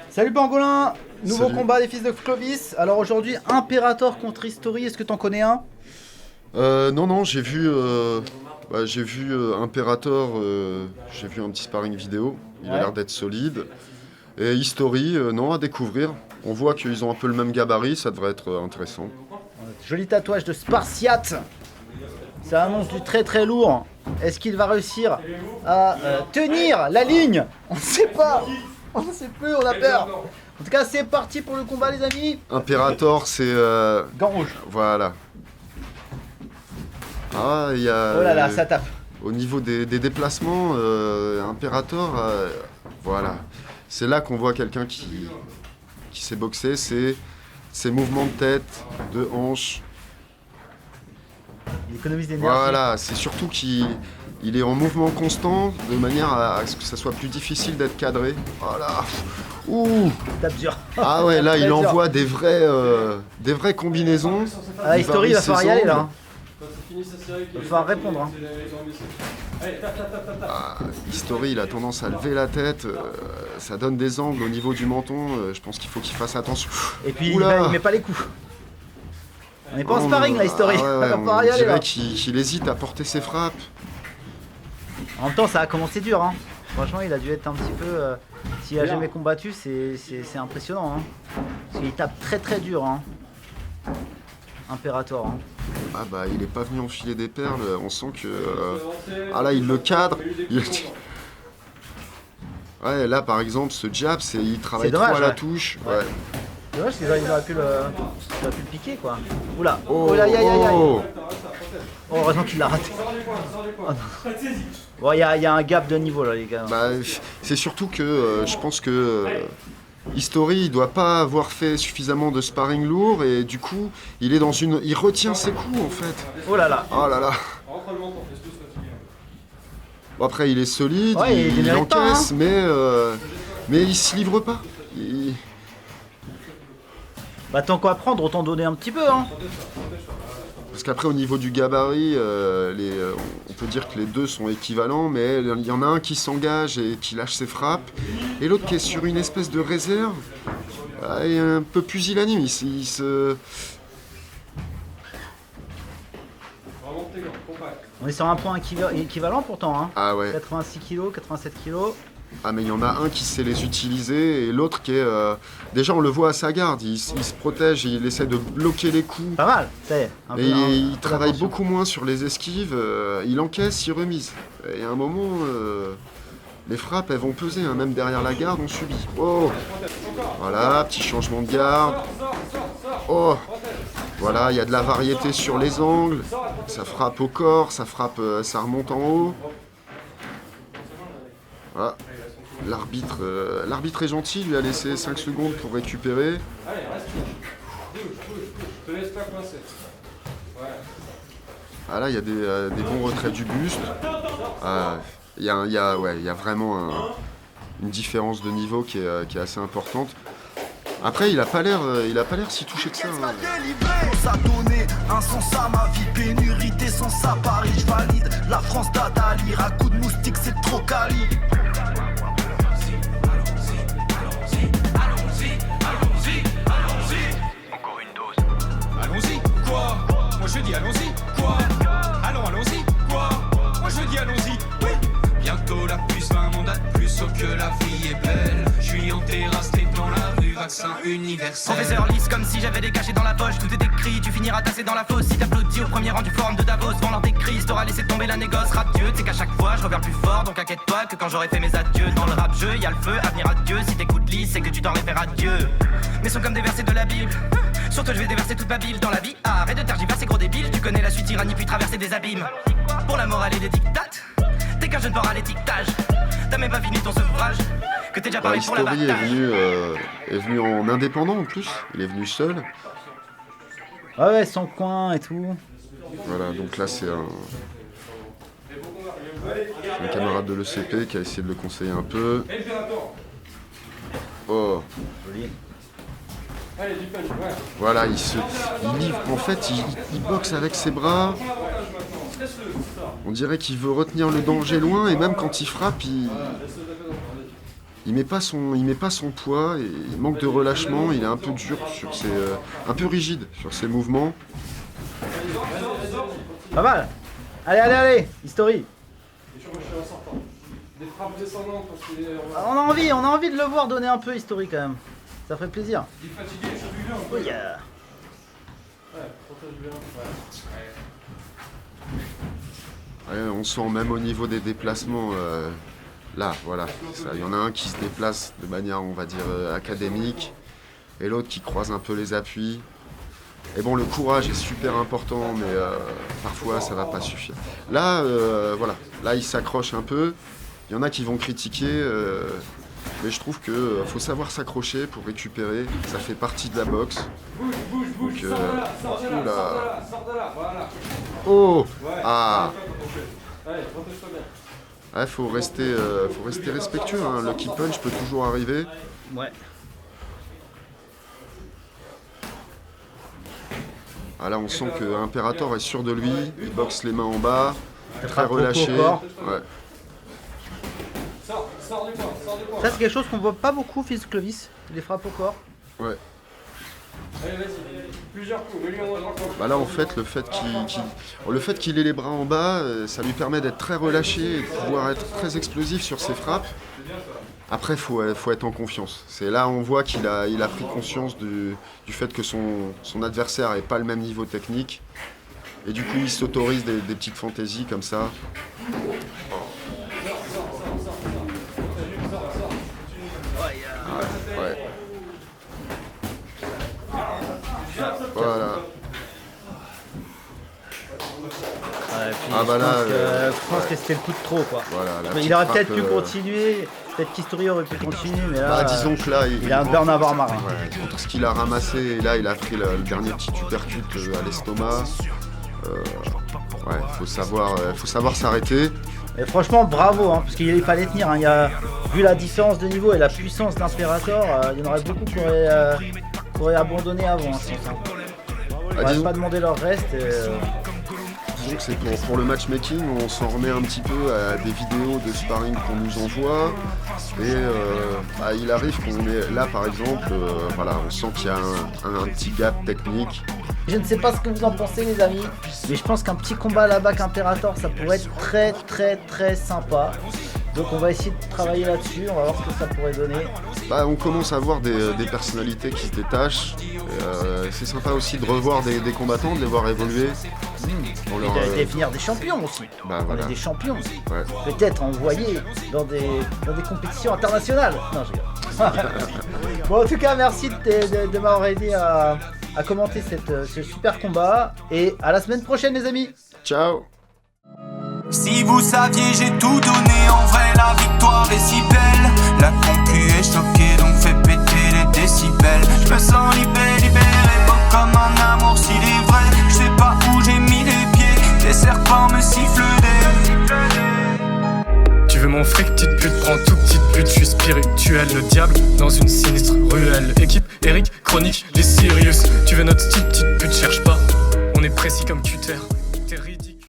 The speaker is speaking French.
Salut Pangolin. Nouveau Salut. combat des fils de Clovis. Alors aujourd'hui, Imperator contre History, est-ce que t'en connais un? Non, j'ai vu Imperator, j'ai vu un petit sparring vidéo, il a Ouais. l'air d'être solide. Et History, non, à découvrir. On voit qu'ils ont un peu le même gabarit, ça devrait être intéressant. Joli tatouage de Spartiate. Ça annonce du très très lourd. Est-ce qu'il va réussir à tenir la ligne? On ne sait pas. On ne sait plus, on a peur. En tout cas, c'est parti pour le combat les amis. Imperator, c'est... Gant rouge. voilà. Ah, il y a... Oh là là, ça tape. Au niveau des déplacements, Imperator, voilà. C'est là qu'on voit quelqu'un qui sait boxer, c'est ses mouvements de tête, de hanche. Il économise d'énergie. Voilà, c'est surtout qu'il est en mouvement constant de manière à ce que ça soit plus difficile d'être cadré. Voilà. Ouh. Il tape dur. Ah ouais, là il Très dur. envoie des vraies combinaisons. Ah, History, il va falloir y aller là. Il va falloir répondre, hein. History, il a tendance à lever la tête, ça donne des angles au niveau du menton, je pense qu'il faut qu'il fasse attention. Et puis Oula. il met pas les coups. On n'est pas en sparring là, History. Ah ouais, On va on falloir y aller dirait là. qu'il hésite à porter ses frappes. En même temps, ça a commencé dur. Hein. Franchement, il a dû être un petit peu. S'il a jamais combattu, c'est impressionnant. Hein. Parce qu'il tape très très dur. Hein. Imperator. Hein. Ah bah il est pas venu enfiler des perles, on sent que... ah là il le cadre. Ouais là par exemple ce jab, il travaille C'est trop dommage, à la ouais. touche. Ouais. Ouais. C'est dommage qu'ils auraient pu le piquer quoi. Oula. Oh, Oh là, aïe aïe aïe. oh. Oh, heureusement qu'il l'a raté. Oh, non. Bon, il y a un gap de niveau là, les gars. Bah, c'est surtout que je pense que History il doit pas avoir fait suffisamment de sparring lourd et du coup il retient ses coups en fait. Oh là là. Oh là là. Bon, après il est solide, Ouais, il il mérite pas, encaisse, hein. mais il se livre pas. Bah, tant qu'à prendre, autant donner un petit peu. Hein. Parce qu'après au niveau du gabarit, on peut dire que les deux sont équivalents, mais il y en a un qui s'engage et qui lâche ses frappes, et l'autre qui est sur une espèce de réserve, et un peu pusillanime. Il se... On est sur un point équivalent pourtant. Hein. Ah ouais. 86 kg, 87 kg. Ah mais il y en a un qui sait les utiliser et l'autre qui est... déjà on le voit à sa garde, il se protège, il essaie de bloquer les coups. Pas mal, ça y est. Un peu, Et un il peu travaille d'attention. beaucoup moins sur les esquives, il encaisse, il remise. Et à un moment, les frappes elles vont peser, hein, même derrière la garde on subit. Oh. Voilà, petit changement de garde. Oh. Voilà, il y a de la variété sur les angles, ça frappe au corps, ça remonte en haut. Voilà. L'arbitre est gentil, il lui a laissé 5 secondes pour récupérer. Ah là, il y a des bons retraits du buste. Il y a vraiment une différence de niveau qui est assez importante. Après, il a pas l'air si touché que ça. Hein. Ça donnait un sens à ma vie, pénurité sans ça, Paris, je valide. La France d'Adali, à coup de moustique, c'est trop quali. Encore une dose. Allons-y, quoi? Moi je dis allons-y, quoi? Allons-y, quoi? Moi je dis allons-y, oui. Bientôt la puce 20 mandat de plus, oh que la vie est belle. Je suis en terrasse, t'es dans la rue, vaccin universel. Professeur lisse comme si j'avais des cachets dans la poche. Tout est écrit, tu finiras tassé dans la fosse. Si t'applaudis au premier rang du forum de Davos, vent lors des crises, t'auras laissé tomber la négoce. Rap-dieu, tu sais qu'à chaque fois je reviens plus fort. Donc inquiète-toi que quand j'aurai fait mes adieux dans le rap-jeu, y'a le feu, avenir à Dieu. Si t'écoutes lisse, c'est que tu t'en réfères à Dieu. Mais sont comme des versets de la Bible. Surtout je vais déverser toute ma bile dans la vie. Arrête de tergiverser gros débile. Tu connais la suite tyrannie puis traverser des abîmes. Pour la morale et les dictates, t'es qu'un jeune port à l'étiquetage. T'as même pas fini ton sevrage. Que t'es déjà Bah, paré pour la History bataille. est venu en indépendant en plus, il est venu seul. Ouais, ouais, sans coin et tout. Voilà, donc là c'est un camarade de l'ECP qui a essayé de le conseiller un peu. Oh, Joli. voilà, il livre, en fait, il boxe avec ses bras. On dirait qu'il veut retenir le danger loin et même quand il frappe, il met pas son poids, et il manque de relâchement, il est un peu dur, un peu rigide sur ses mouvements. Pas mal. Allez, History. On a envie de le voir donner un peu History quand même. Ça ferait plaisir. Oh yeah. Ouais, on sent même au niveau des déplacements, là, voilà, il y en a un qui se déplace de manière, on va dire, académique, et l'autre qui croise un peu les appuis. Et bon, le courage est super important, mais parfois ça va pas suffire. Là, voilà, là il s'accroche un peu. Il y en a qui vont critiquer, mais je trouve qu'il faut savoir s'accrocher pour récupérer. Ça fait partie de la boxe. Donc, sors de là, voilà. oh, ah. Allez, protège-toi bien. Ouais, faut rester respectueux. Hein. Le Lucky punch peut toujours arriver. Ouais. Ah, là, on sent que Imperator est sûr de lui. Il boxe les mains en bas, très frappe relâché. au corps. Ouais. Sors du corps. Ça c'est quelque chose qu'on voit pas beaucoup, Fils Clovis, les frappes au corps. Ouais. Allez, vas-y. Plusieurs coups, mets-lui en droit. Bah là, en fait, le fait qu'il ait les bras en bas, ça lui permet d'être très relâché et de pouvoir être très explosif sur ses frappes. Après, faut être en confiance. C'est là on voit qu'il a pris conscience du fait que son adversaire n'est pas le même niveau technique. Et du coup, il s'autorise des petites fantaisies comme ça. Ouais. Voilà. Ouais, puis Ah bah là, je pense que c'était le coup de trop quoi. Voilà, la Il aurait petite peut-être pu frappe, continuer, peut-être qu'History aurait pu continuer, mais là, Bah, disons que là, il a un burn-avoir marin. Ouais, contre ce qu'il a ramassé, et là, il a pris le dernier petit uppercut à l'estomac. Ouais, faut savoir s'arrêter. Et franchement, bravo, hein, parce qu'il fallait tenir. Hein. Vu la différence de niveau et la puissance d'Imperator, il y en aurait beaucoup qui auraient abandonné avant, je pense. On Bah, n'aurait disons- pas demandé leur reste. Disons que c'est pour le matchmaking, on s'en remet un petit peu à des vidéos de sparring qu'on nous envoie. Et bah, il arrive qu'on est là, par exemple, voilà, on sent qu'il y a un petit gap technique. Je ne sais pas ce que vous en pensez, les amis, mais je pense qu'un petit combat à la bac Imperator, ça pourrait être très très très sympa. Donc on va essayer de travailler là-dessus, on va voir ce que ça pourrait donner. Bah, on commence à voir des personnalités qui se détachent. C'est sympa aussi de revoir des combattants, de les voir évoluer. On leur, Et de définir des champions aussi. Bah, On voilà. est des champions. Ouais. Peut-être envoyés dans des compétitions internationales. Non, je rigole. Bon, en tout cas, merci de m'avoir aidé à commenter ce super combat. Et à la semaine prochaine, les amis. Ciao! Si vous saviez, j'ai tout donné, en vrai la victoire est si belle. La concu est choquée, donc fait péter les décibels. Je me sens libéré, pas comme un amour s'il est vrai. Je sais pas où j'ai mis les pieds, des serpents me sifflent des. Tu veux mon fric, petite pute, prends tout petite pute, je suis spirituel, le diable dans une sinistre ruelle. Équipe, Eric, Chronique, les Sirius. Tu veux notre style, petite pute, cherche pas, on est précis comme cutter.